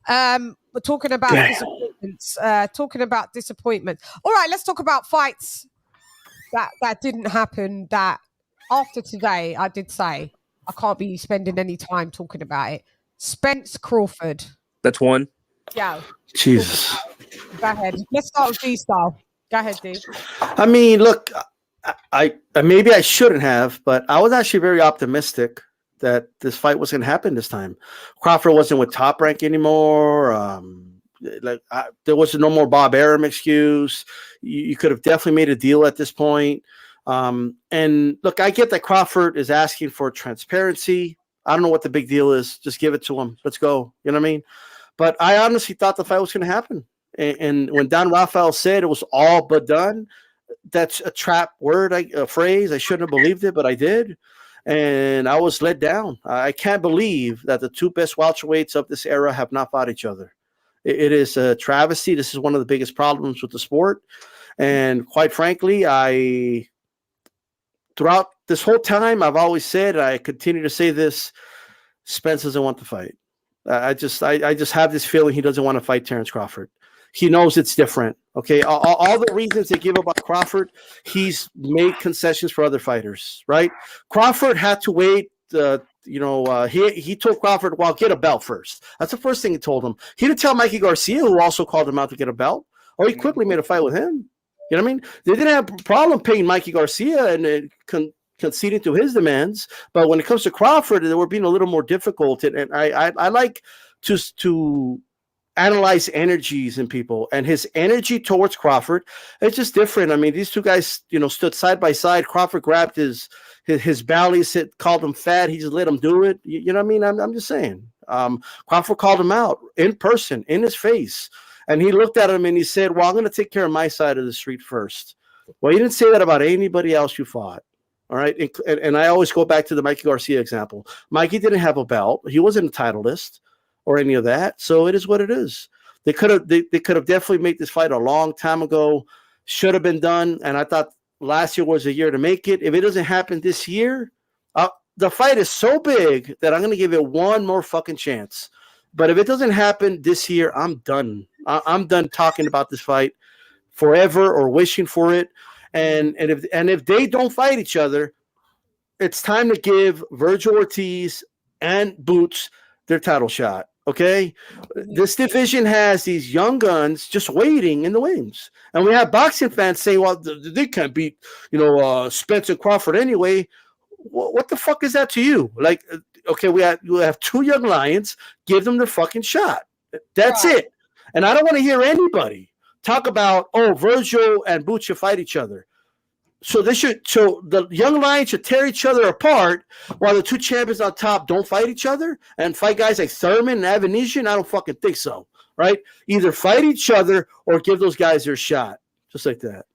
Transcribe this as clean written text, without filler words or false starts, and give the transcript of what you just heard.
We're talking about disappointments. All right, let's talk about fights that didn't happen. That after today, I did say I can't be spending any time talking about it. Spence Crawford. That's one. Yeah. Jesus. Go ahead. Let's start with D style. Go ahead, D. I mean, look, I maybe I shouldn't have, but I was actually very optimistic that this fight was going to happen this time. Crawford wasn't with Top Rank anymore. There was no more Bob Arum excuse. You could have definitely made a deal at this point. And look, I get that Crawford is asking for transparency. I don't know what the big deal is. Just give it to him. Let's go. You know what I mean? But I honestly thought the fight was going to happen. And when Don Rafael said it was all but done, that's a trap word, a phrase. I shouldn't have believed it, but I did. And I was let down. I can't believe that the two best welterweights of this era have not fought each other. It is a travesty. This is one of the biggest problems with the sport. And quite frankly, throughout this whole time, I've always said, I continue to say this, Spence doesn't want to fight. I just have this feeling he doesn't want to fight Terrence Crawford. He knows it's different. Okay, all the reasons they give about Crawford, he's made concessions for other fighters, right? Crawford had to wait. He told Crawford, "Well, get a belt first." That's the first thing he told him. He didn't tell Mikey Garcia, who also called him out to get a belt. He quickly made a fight with him. You know what I mean? They didn't have a problem paying Mikey Garcia and conceding to his demands, but when it comes to Crawford, they were being a little more difficult. And I like to analyze energies in people, and his energy towards Crawford, it's just different. I mean, these two guys, stood side by side. Crawford grabbed his belly, called him fat. He just let him do it. You know what I mean? I'm just saying. Crawford called him out in person, in his face, and he looked at him and he said, "Well, I'm going to take care of my side of the street first." Well, he didn't say that about anybody else you fought. All right. And I always go back to the Mikey Garcia example. Mikey didn't have a belt. He wasn't a titleist or any of that. So it is what it is. They could have definitely made this fight a long time ago. Should have been done. And I thought last year was a year to make it. If it doesn't happen this year, the fight is so big that I'm going to give it one more fucking chance. But if it doesn't happen this year, I'm done. I'm done talking about this fight forever or wishing for it. And if they don't fight each other, it's time to give Virgil Ortiz and Boots their title shot. Okay, this division has these young guns just waiting in the wings, and we have boxing fans saying, "Well, they can't beat Spence and Crawford anyway." What the fuck is that to you? Like, okay, we have two young lions. Give them the fucking shot. That's it. And I don't want to hear anybody talk about, Virgil and Boots should fight each other. So the young lions should tear each other apart while the two champions on top don't fight each other and fight guys like Thurman and Avanesian. I don't fucking think so, right? Either fight each other or give those guys their shot, just like that.